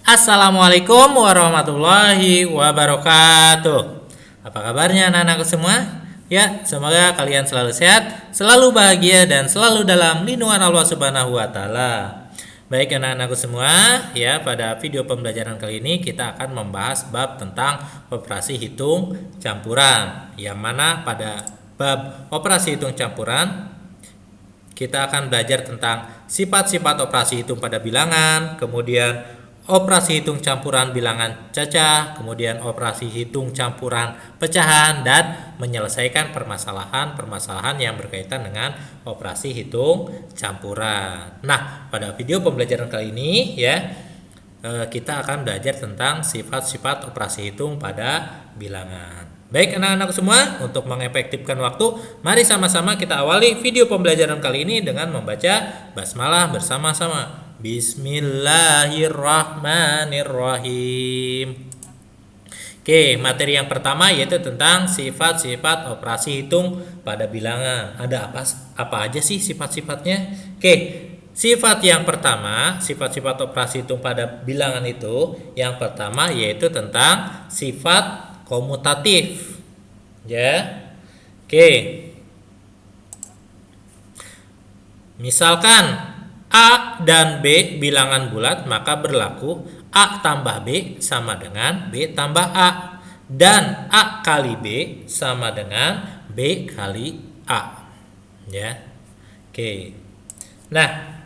Assalamualaikum warahmatullahi wabarakatuh. Apa kabarnya anak-anakku semua? Ya, semoga kalian selalu sehat, selalu bahagia, dan selalu dalam lindungan Allah Subhanahu wa Ta'ala. Baik anak-anakku semua, ya, pada video pembelajaran kali ini kita akan membahas bab tentang operasi hitung campuran. Yang mana pada bab operasi hitung campuran kita akan belajar tentang sifat-sifat operasi hitung pada bilangan, kemudian operasi hitung campuran bilangan cacah, kemudian operasi hitung campuran pecahan, dan menyelesaikan permasalahan-permasalahan yang berkaitan dengan operasi hitung campuran. Nah, pada video pembelajaran kali ini ya, kita akan belajar tentang sifat-sifat operasi hitung pada bilangan. Baik anak-anak semua, untuk mengefektifkan waktu, mari sama-sama kita awali video pembelajaran kali ini dengan membaca basmalah bersama-sama. Bismillahirrahmanirrahim. Oke, materi yang pertama yaitu tentang sifat-sifat operasi hitung pada bilangan. Ada apa aja sih sifat-sifatnya? Oke, sifat yang pertama, sifat-sifat operasi hitung pada bilangan itu, yang pertama yaitu tentang sifat komutatif. Ya. Oke. Misalkan A dan B bilangan bulat, maka berlaku A tambah B sama dengan B tambah A, dan A kali B sama dengan B kali A. Ya. Oke. Nah,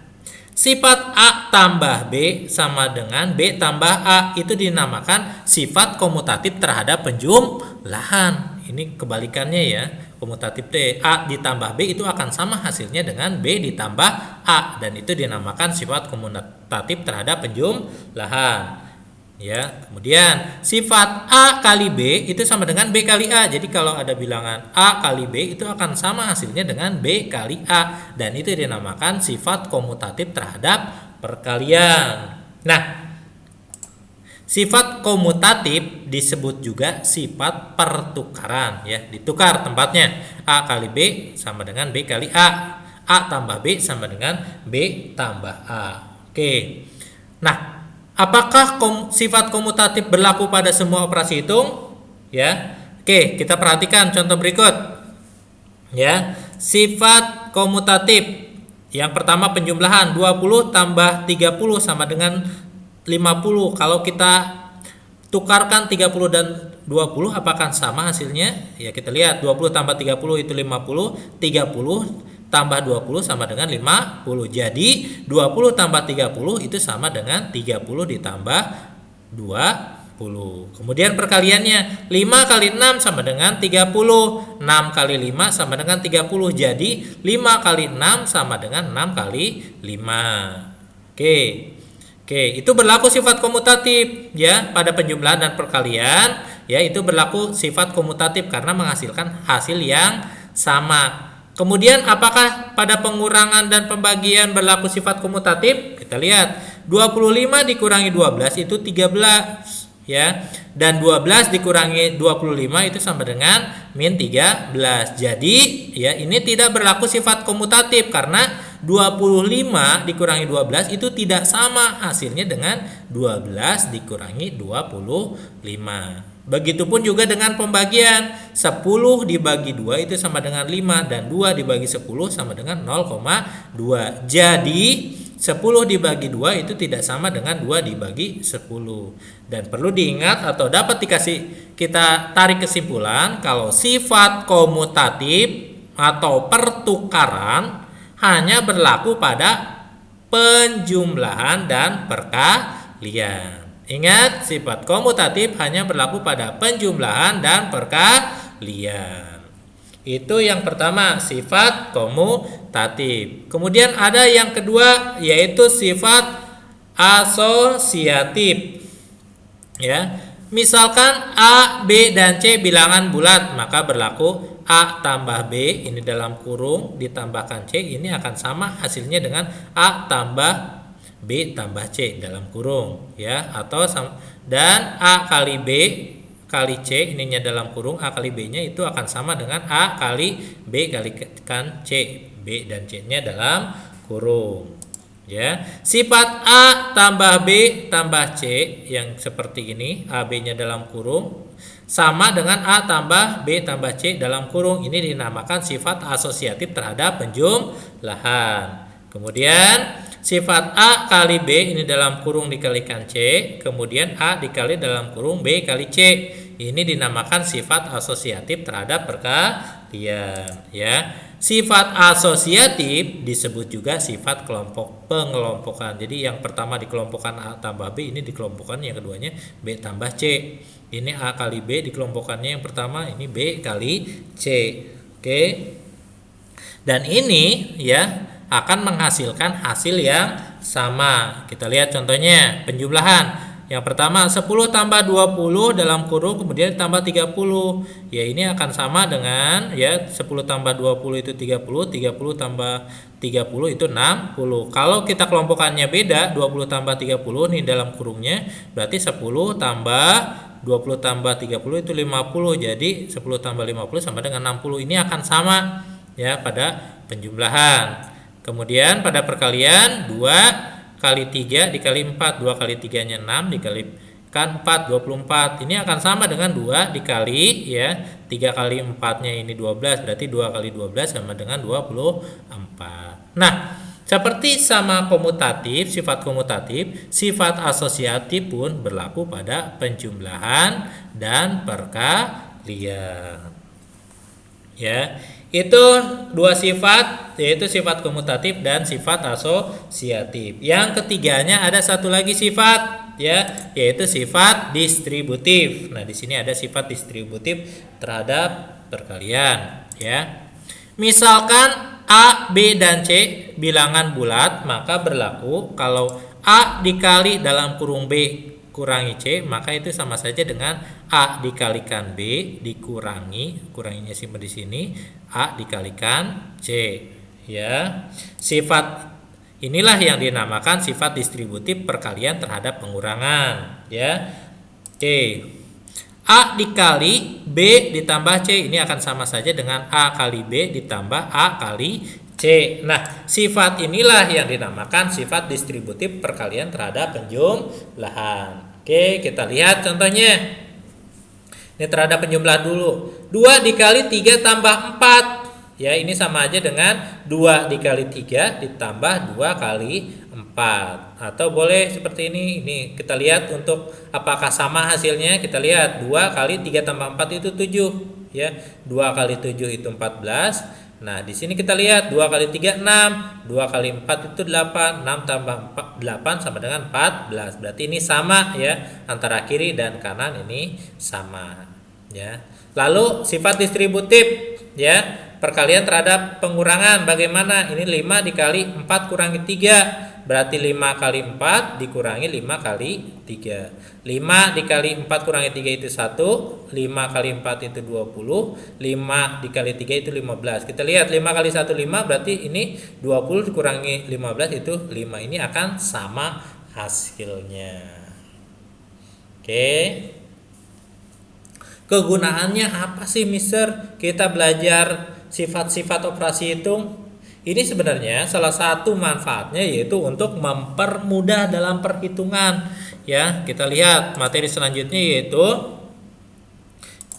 sifat A tambah B sama dengan B tambah A itu dinamakan sifat komutatif terhadap penjumlahan. Ini kebalikannya ya. Komutatif T, A ditambah B itu akan sama hasilnya dengan B ditambah A, dan itu dinamakan sifat komutatif terhadap penjumlahan. Ya, kemudian sifat A kali B itu sama dengan B kali A. Jadi kalau ada bilangan A kali B itu akan sama hasilnya dengan B kali A, dan itu dinamakan sifat komutatif terhadap perkalian. Nah, sifat komutatif disebut juga sifat pertukaran, ya, ditukar tempatnya. A kali B sama dengan B kali A. A tambah B sama dengan B tambah A. Oke. Nah, apakah sifat komutatif berlaku pada semua operasi hitung? Ya. Oke, kita perhatikan contoh berikut. Ya, sifat komutatif. Yang pertama penjumlahan 20 tambah 30 sama dengan 50. Kalau kita tukarkan 30 dan 20 apakah sama hasilnya? Ya, kita lihat 20 tambah 30 itu 50, 30 tambah 20 sama dengan 50. Jadi 20 tambah 30 itu sama dengan 30 ditambah 20. Kemudian perkaliannya 5 kali 6 sama dengan 30, 6 kali 5 sama dengan 30. Jadi 5 kali 6 sama dengan 6 kali 5. Oke, itu berlaku sifat komutatif ya pada penjumlahan dan perkalian, ya itu berlaku sifat komutatif karena menghasilkan hasil yang sama. Kemudian apakah pada pengurangan dan pembagian berlaku sifat komutatif? Kita lihat 25 dikurangi 12 itu 13 ya, dan 12 dikurangi 25 itu sama dengan min 13. Jadi ya ini tidak berlaku sifat komutatif karena 25 dikurangi 12 itu tidak sama hasilnya dengan 12 dikurangi 25. Begitupun juga dengan pembagian 10 dibagi 2 itu sama dengan 5, dan 2 dibagi 10 sama dengan 0,2. Jadi 10 dibagi 2 itu tidak sama dengan 2 dibagi 10. Dan perlu diingat atau dapat kita tarik kesimpulan kalau sifat komutatif atau pertukaran hanya berlaku pada penjumlahan dan perkalian. Ingat, sifat komutatif hanya berlaku pada penjumlahan dan perkalian. Itu yang pertama, sifat komutatif. Kemudian ada yang kedua yaitu sifat asosiatif. Ya. Misalkan A, B, dan C bilangan bulat, maka berlaku A tambah B ini dalam kurung ditambahkan C ini akan sama hasilnya dengan A tambah B tambah C dalam kurung ya, atau dan A kali B kali C ininya dalam kurung, A kali B nya itu akan sama dengan A kali B kali kan C, B dan C nya dalam kurung. Ya, sifat A tambah B tambah C yang seperti ini, A B-nya dalam kurung sama dengan A tambah B tambah C dalam kurung. Ini dinamakan sifat asosiatif terhadap penjumlahan. Kemudian sifat A kali B ini dalam kurung dikalikan C, kemudian A dikali dalam kurung B kali C. Ini dinamakan sifat asosiatif terhadap perkalian, ya. Sifat asosiatif disebut juga sifat pengelompokan. Jadi yang pertama dikelompokkan A tambah B, ini dikelompokkan yang keduanya B tambah C. Ini A kali B dikelompokkannya yang pertama, ini B kali C. Oke. Dan ini ya akan menghasilkan hasil yang sama. Kita lihat contohnya penjumlahan. Yang pertama 10 tambah 20 dalam kurung kemudian tambah 30. Ya ini akan sama dengan ya 10 tambah 20 itu 30, 30 tambah 30 itu 60. Kalau kita kelompokannya beda, 20 tambah 30 nih dalam kurungnya berarti 10 tambah 20 tambah 30 itu 50. Jadi 10 tambah 50 sama dengan 60. Ini akan sama ya pada penjumlahan. Kemudian pada perkalian 2 kali 3 dikali 4, 2 kali 3-nya 6 dikalikan 4, 24. Ini akan sama dengan 2 dikali ya 3 kali 4-nya ini 12, berarti 2 kali 12 sama dengan 24. Nah, seperti sama komutatif, sifat asosiatif pun berlaku pada penjumlahan dan perkalian. Ya, itu dua sifat, yaitu sifat komutatif dan sifat asosiatif. Yang ketiganya ada satu lagi sifat, ya, yaitu sifat distributif. Nah, di sini ada sifat distributif terhadap perkalian, ya. Misalkan A, B, dan C bilangan bulat, maka berlaku kalau A dikali dalam kurung B kurangi C, maka itu sama saja dengan A dikalikan B kuranginya simpan di sini, A dikalikan C, ya. Sifat inilah yang dinamakan sifat distributif perkalian terhadap pengurangan, ya. C. A dikali B ditambah C ini akan sama saja dengan A kali B ditambah A kali C. Nah, sifat inilah yang dinamakan sifat distributif perkalian terhadap penjumlahan. Oke, kita lihat contohnya. Ini terhadap penjumlahan dulu. 2 dikali 3 tambah 4. Ya, ini sama aja dengan 2 dikali 3 ditambah 2 kali 4. Atau boleh seperti ini. Ini kita lihat untuk apakah sama hasilnya. Kita lihat 2 kali 3 tambah 4 itu 7. Ya, 2 kali 7 itu 14. Nah, di sini kita lihat 2 kali 3 6, 2 kali 4 itu 8, 6 tambah 8 sama dengan 14. Berarti ini sama ya, antara kiri dan kanan ini sama ya. Lalu sifat distributif ya, perkalian terhadap pengurangan bagaimana? Ini 5 dikali 4 kurangi 3. Berarti 5 kali 4 dikurangi 5 kali 3. 5 dikali 4 kurangi 3 itu 1. 5 kali 4 itu 20. 5 dikali 3 itu 15. Kita lihat 5 kali 1 5, berarti ini 20 dikurangi 15 itu 5. Ini akan sama hasilnya. Oke. Kegunaannya apa sih, Mister? Kita belajar sifat-sifat operasi hitung. Ini sebenarnya salah satu manfaatnya yaitu untuk mempermudah dalam perhitungan. Ya, kita lihat materi selanjutnya yaitu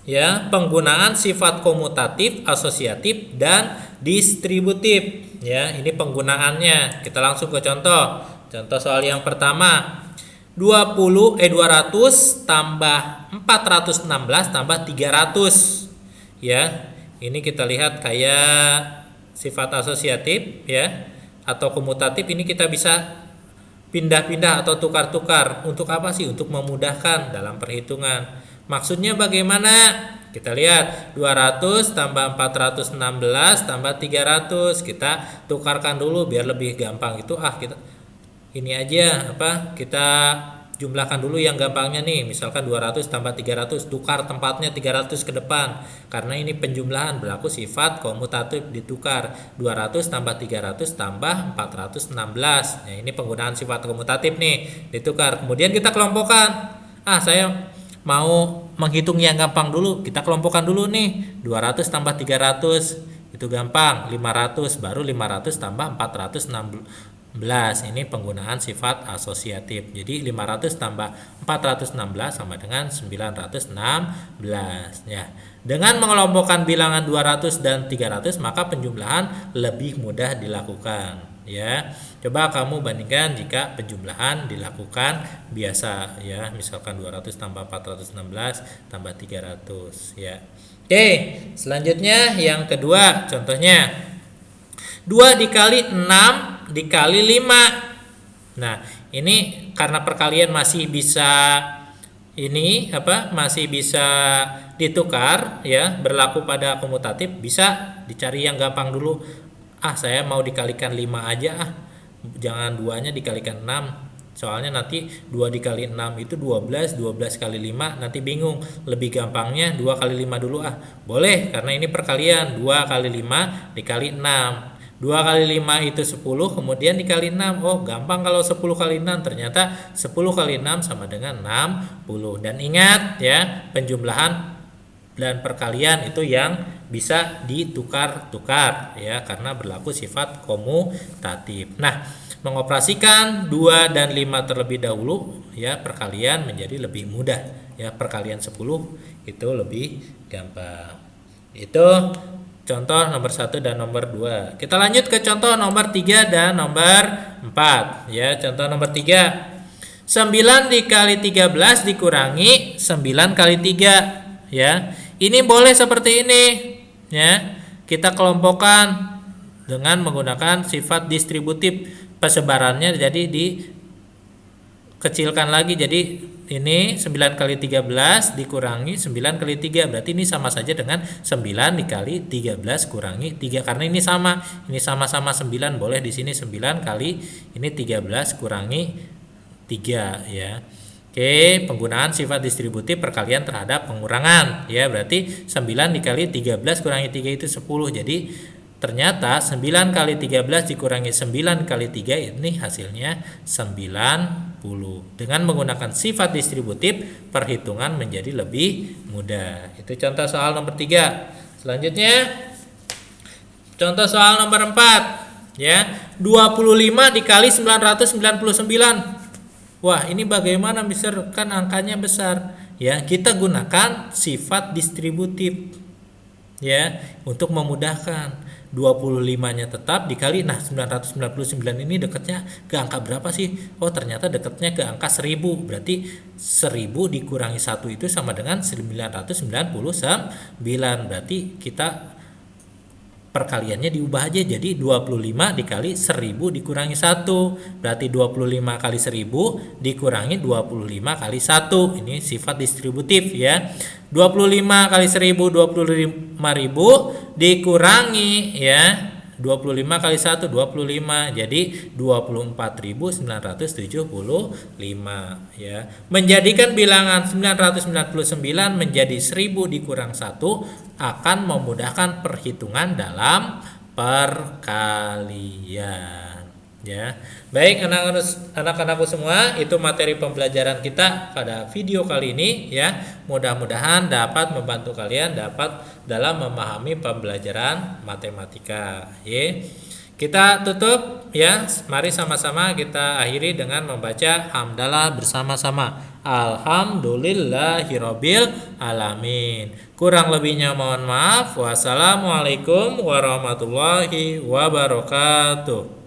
ya, penggunaan sifat komutatif, asosiatif dan distributif. Ya, ini penggunaannya. Kita langsung ke contoh. Contoh soal yang pertama. 200 tambah 416 tambah 300. Ya, ini kita lihat kayak sifat asosiatif ya atau komutatif. Ini kita bisa pindah-pindah atau tukar-tukar. Untuk apa sih? Untuk memudahkan dalam perhitungan. Maksudnya bagaimana? Kita lihat 200 tambah 416 tambah 300. Kita tukarkan dulu biar lebih gampang. Itu kita ini aja kita jumlahkan dulu yang gampangnya nih. Misalkan 200 tambah 300, tukar tempatnya 300 ke depan. Karena ini penjumlahan, berlaku sifat komutatif ditukar. 200 tambah 300 tambah 416. Nah, ini penggunaan sifat komutatif nih, ditukar. Kemudian kita kelompokkan. Saya mau menghitung yang gampang dulu. Kita kelompokkan dulu nih. 200 tambah 300 itu gampang, 500, baru 500 tambah 416 Ini penggunaan sifat asosiatif. Jadi 500 tambah 416 sama dengan 916 ya. Dengan mengelompokkan bilangan 200 dan 300 maka penjumlahan lebih mudah dilakukan ya. Coba kamu bandingkan jika penjumlahan dilakukan biasa ya. Misalkan 200 tambah 416 tambah 300 ya. Oke, selanjutnya yang kedua contohnya 2 dikali 6 dikali 5. Nah, ini karena perkalian masih bisa masih bisa ditukar ya, berlaku pada komutatif, bisa dicari yang gampang dulu. Saya mau dikalikan 5 aja jangan 2-nya dikalikan 6. Soalnya nanti 2 dikali 6 itu 12, 12 kali 5 nanti bingung. Lebih gampangnya 2 kali 5 dulu Boleh karena ini perkalian, 2 kali 5 dikali 6. 2 kali 5 itu 10, kemudian dikali 6. Gampang kalau 10 kali 6. Ternyata 10 kali 6 sama dengan 60. Dan ingat ya, penjumlahan dan perkalian itu yang bisa ditukar-tukar ya, karena berlaku sifat komutatif. Nah, mengoperasikan 2 dan 5 terlebih dahulu ya, perkalian menjadi lebih mudah ya. Perkalian 10 itu lebih gampang. Itu contoh nomor 1 dan nomor 2. Kita lanjut ke contoh nomor 3 dan nomor 4 ya. Contoh nomor 3. 9 dikali 13 dikurangi 9 kali 3 ya. Ini boleh seperti ini ya. Kita kelompokkan dengan menggunakan sifat distributif. Persebarannya jadi dikecilkan lagi, jadi ini 9 kali 13 dikurangi 9 kali 3. Berarti ini sama saja dengan 9 dikali 13 kurangi 3. Karena ini sama-sama 9. Boleh di sini 9 kali ini 13 kurangi 3 ya. Oke, penggunaan sifat distributif perkalian terhadap pengurangan ya. Berarti 9 dikali 13 kurangi 3 itu 10. Jadi ternyata 9 kali 13 dikurangi 9 kali 3 ini hasilnya 90. Dengan menggunakan sifat distributif, perhitungan menjadi lebih mudah. Itu contoh soal nomor 3. Selanjutnya contoh soal nomor 4 ya. 25 dikali 999. Wah, ini bagaimana Mister? Kan angkanya besar ya. Kita gunakan sifat distributif ya untuk memudahkan. 25-nya tetap dikali 999 ini dekatnya ke angka berapa sih? Ternyata dekatnya ke angka 1000. Berarti 1000 dikurangi 1 itu sama dengan 999. Berarti kita perkaliannya diubah aja jadi 25 dikali 1000 dikurangi 1. Berarti 25 kali 1000 dikurangi 25 kali 1. Ini sifat distributif ya. 25 kali 1000 25.000 dikurangi ya 25 kali 1 25, jadi 24.975 ya. Menjadikan bilangan 999 menjadi 1000 dikurang 1 akan memudahkan perhitungan dalam perkalian ya. Baik anak-anakku semua, itu materi pembelajaran kita pada video kali ini ya. Mudah-mudahan dapat membantu kalian dalam memahami pembelajaran matematika ya. Kita tutup ya. Mari sama-sama kita akhiri dengan membaca hamdalah bersama-sama. Alhamdulillahirabbil alamin. Kurang lebihnya mohon maaf. Wassalamualaikum warahmatullahi wabarakatuh.